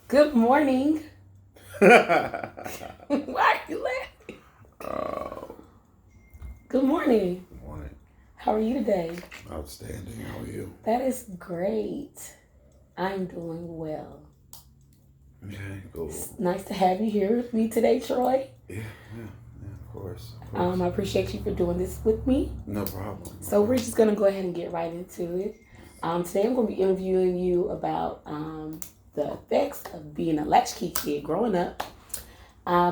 Good morning. Oh, Why are you laughing? Good morning. morning. How are you today? Outstanding. How are you? That is great. I'm doing well. Okay, cool. It's nice to have you here with me today, Troy. Yeah, of course. I appreciate you for doing this with me. No problem. So we're just gonna go ahead and get right into it. Today I'm gonna be interviewing you about the effects of being a latchkey kid growing up.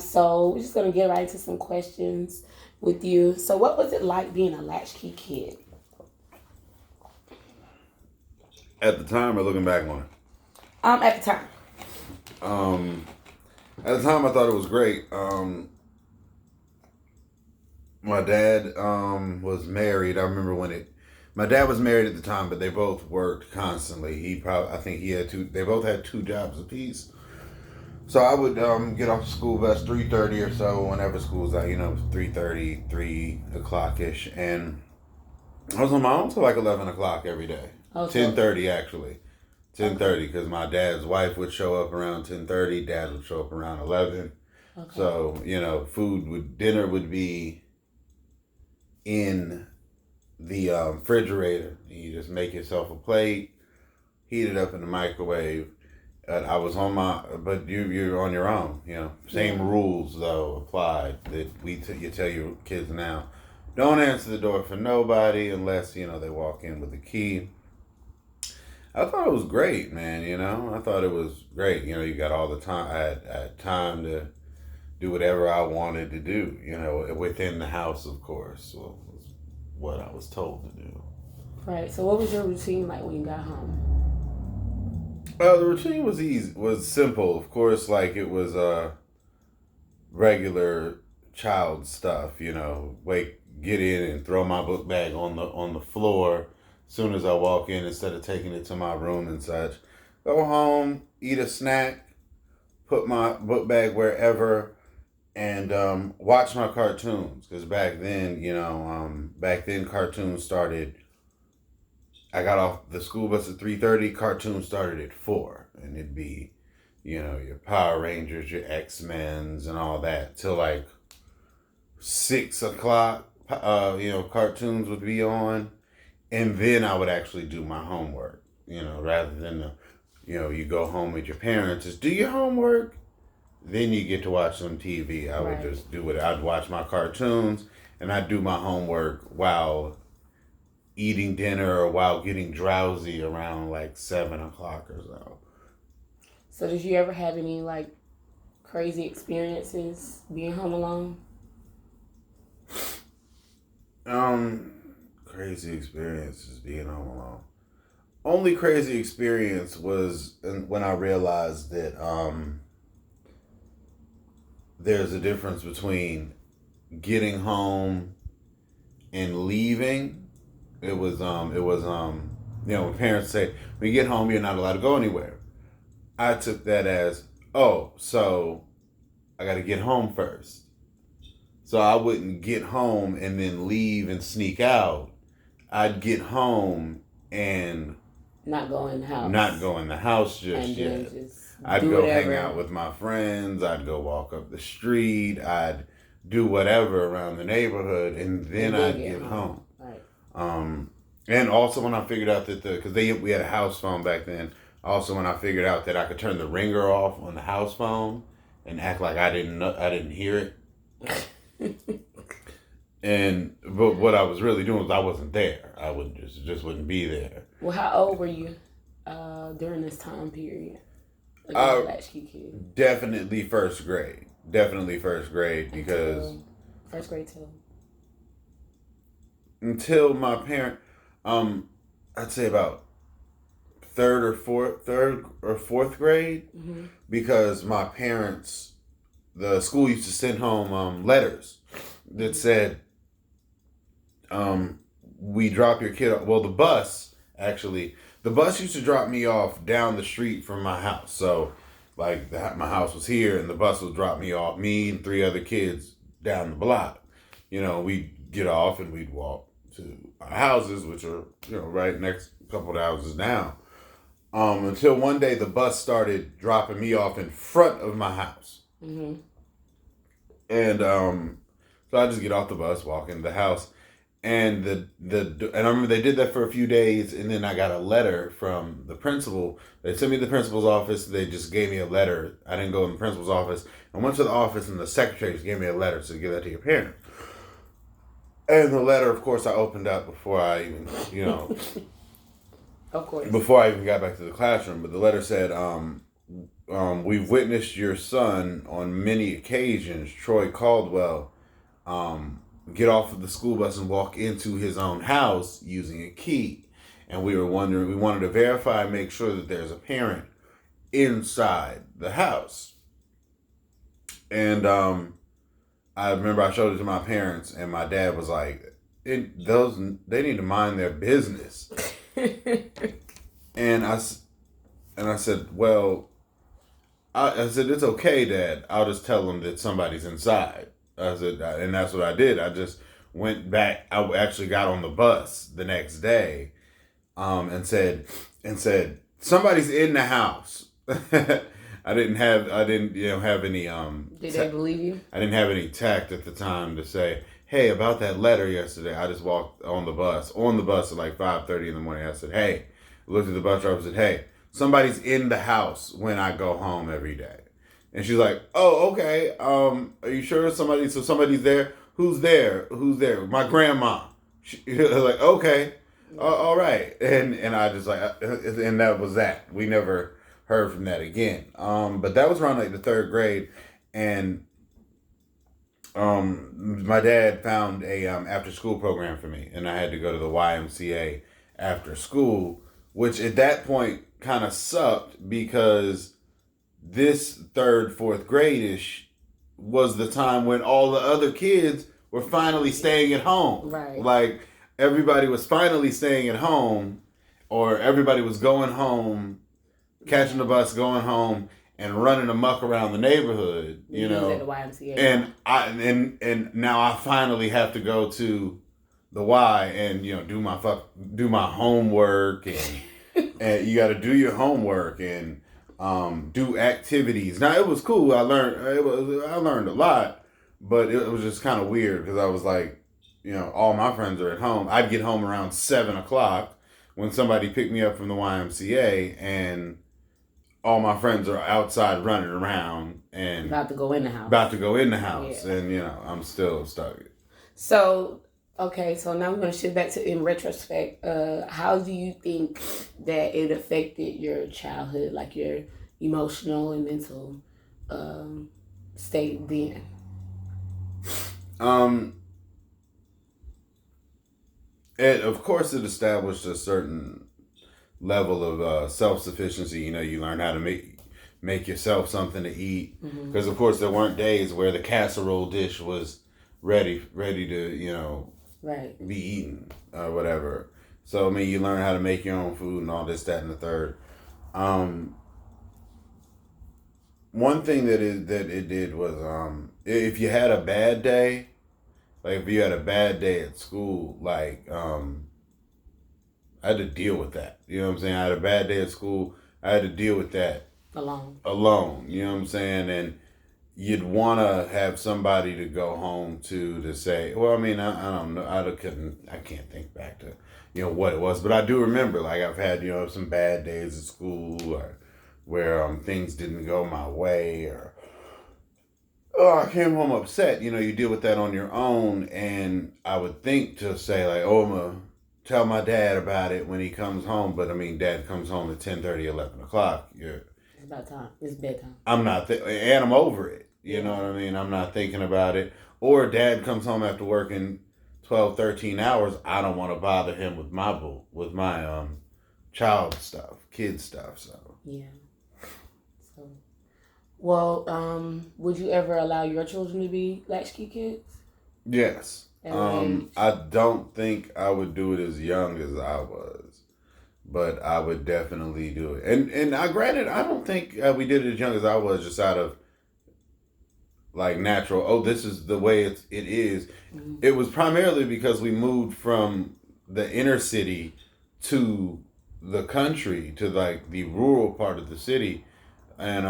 So we're just gonna get right into some questions with you. So what was it like being a latchkey kid? At the time, or looking back on it? At the time. At the time, I thought it was great. My dad was married. I remember my dad was married at the time, but they both worked constantly. I think he had two. They both had two jobs apiece. So I would get off school bus 3:30 or so, whenever school was out. 3:30, 3 o'clock ish, and I was on my own till like 11 o'clock every day. Okay. 10:30 actually. 10:30 because my dad's wife would show up around 10:30. Dad would show up around 11. Okay. So dinner would be in the refrigerator. You just make yourself a plate, heat it up in the microwave. I was on but you're on your own. Same rules though applied that you tell your kids now. Don't answer the door for nobody unless they walk in with a key. I thought it was great, man. I thought it was great. You got all the time. I had time to do whatever I wanted to do. Within the house, of course. Well, was what I was told to do. Right. So what was your routine like when you got home? The routine was easy. Was simple, of course. Like it was regular child stuff. Get in and throw my book bag on the floor. Soon as I walk in, instead of taking it to my room and such, go home, eat a snack, put my book bag wherever, and watch my cartoons. Because back then cartoons started. I got off the school bus at 3:30. Cartoons started at 4, and it'd be, your Power Rangers, your X-Men's, and all that till like 6 o'clock. Cartoons would be on, and then I would actually do my homework. Rather than you go home with your parents, just do your homework. Then you get to watch some TV. I would just do it. I'd watch my cartoons, and I'd do my homework while eating dinner or while getting drowsy around like 7 o'clock or so. So did you ever have any like crazy experiences being home alone? Crazy experiences being home alone. Only crazy experience was when I realized that there's a difference between getting home and leaving. When parents say, when you get home, you're not allowed to go anywhere. I took that as, oh, so I got to get home first. So I wouldn't get home and then leave and sneak out. I'd get home and not go in the house. Not go in the house just yet. I'd go hang out with my friends. I'd go walk up the street. I'd do whatever around the neighborhood, and then I'd get home. Right. And also when I figured out that because we had a house phone back then. Also when I figured out that I could turn the ringer off on the house phone and act like I didn't hear it. But what I was really doing was I wasn't there. I would just wouldn't be there. Well, how old were you during this time period? Latchkey kid. Definitely first grade. Because first grade too. Until my parent, I'd say about third or fourth grade, because my parents, the school used to send home letters that said, we drop your kid off. Well, the bus used to drop me off down the street from my house. So, like, my house was here, and the bus would drop me off, me and 3 other kids down the block. We'd get off and we'd walk to our houses, which are, right next couple of houses down. until one day the bus started dropping me off in front of my house. Mm-hmm. And so I just get off the bus, walk into the house, and and I remember they did that for a few days, and then I got a letter from the principal. They sent me to the principal's office. They just gave me a letter. I didn't go in the principal's office. I went to the office, and the secretary just gave me a letter to give that to your parents. And the letter, of course, I opened up before I even, Of course. before I even got back to the classroom. But the letter said, we've witnessed your son on many occasions, Troy Caldwell, get off of the school bus and walk into his own house using a key. And we wanted to verify and make sure that there's a parent inside the house. And I remember I showed it to my parents, and my dad was like, they need to mind their business. And I said, well, I said, it's okay, Dad. I'll just tell them that somebody's inside. I said, and that's what I did. I just went back. I actually got on the bus the next day, and said, somebody's in the house. I didn't have any. Did they believe you? I didn't have any tact at the time to say, hey, about that letter yesterday. I just walked on the bus at like 5:30 in the morning. I said, hey, looked at the bus driver and said, hey, somebody's in the house when I go home every day. And she's like, oh, okay. Are you sure somebody's there? Who's there? My grandma. She was like, okay. All right. And I just and that was that. We never heard from that again. But that was around like the third grade. And my dad found a after school program for me. And I had to go to the YMCA after school, which at that point kind of sucked because this third, fourth grade-ish was the time when all the other kids were finally staying at home. Right. Like, everybody was finally staying at home, or everybody was going home, catching the bus, going home, and running amok around the neighborhood, you know. At the YMCA. And now I finally have to go to the Y and, do my homework, and you got to do your homework and do activities. Now it was cool. I learned a lot, but it was just kind of weird because I was like, all my friends are at home. I'd get home around 7:00 when somebody picked me up from the YMCA, and all my friends are outside running around and about to go in the house. Yeah. And I'm still stuck. So okay, so now we're going to shift back to in retrospect. How do you think that it affected your childhood, like your emotional and mental state then? Of course, it established a certain level of self-sufficiency. You learn how to make yourself something to eat. Because, of course, there weren't days where the casserole dish was ready to, right, be eaten or whatever. So, you learn how to make your own food and all this, that, and the third. One thing that it did was if you had a bad day, like if you had a bad day at school, like I had to deal with that. You know what I'm saying? I had a bad day at school. I had to deal with that alone. You know what I'm saying? And you'd want to have somebody to go home to say, well, I don't know. I can't think back to, what it was. But I do remember, like, I've had, some bad days at school or where things didn't go my way or, I came home upset. You deal with that on your own. And I would think to say, like, I'm going to tell my dad about it when he comes home. But, Dad comes home at 10:30, 11 o'clock. It's about time. It's bedtime. I'm not, and I'm over it. You know what I mean? I'm not thinking about it. Or Dad comes home after working 12, 13 hours. I don't want to bother him with my child stuff, kid stuff. So yeah. So, well, would you ever allow your children to be latchkey kids? Yes. I don't think I would do it as young as I was, but I would definitely do it. And granted, I don't think we did it as young as I was, just out of like natural. Oh, this is the way it is. Mm-hmm. It was primarily because we moved from the inner city to the country to like the rural part of the city, and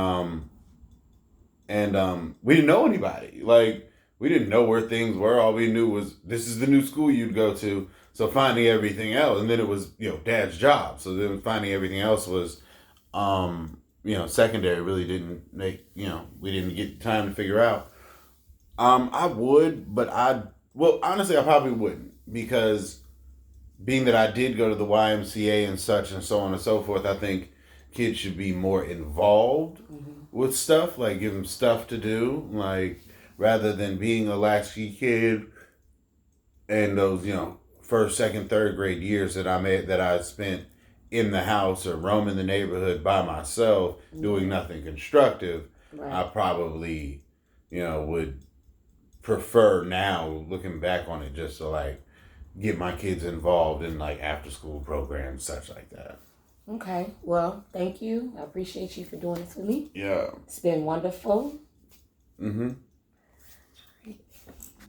we didn't know anybody. Like we didn't know where things were. All we knew was this is the new school you'd go to. So finding everything else, and then it was Dad's job. So then finding everything else was secondary. Really didn't make we didn't get time to figure out. I would, but honestly I probably wouldn't because being that I did go to the YMCA and such and so on and so forth, I think kids should be more involved with stuff, like give them stuff to do, like rather than being a latchkey kid and those first, second, third grade years that I spent in the house or roaming the neighborhood by myself doing nothing constructive. Right. I probably would prefer now looking back on it just to like get my kids involved in like after school programs, such like that. Okay. Well, thank you. I appreciate you for doing this with me. Yeah. It's been wonderful. Mm-hmm.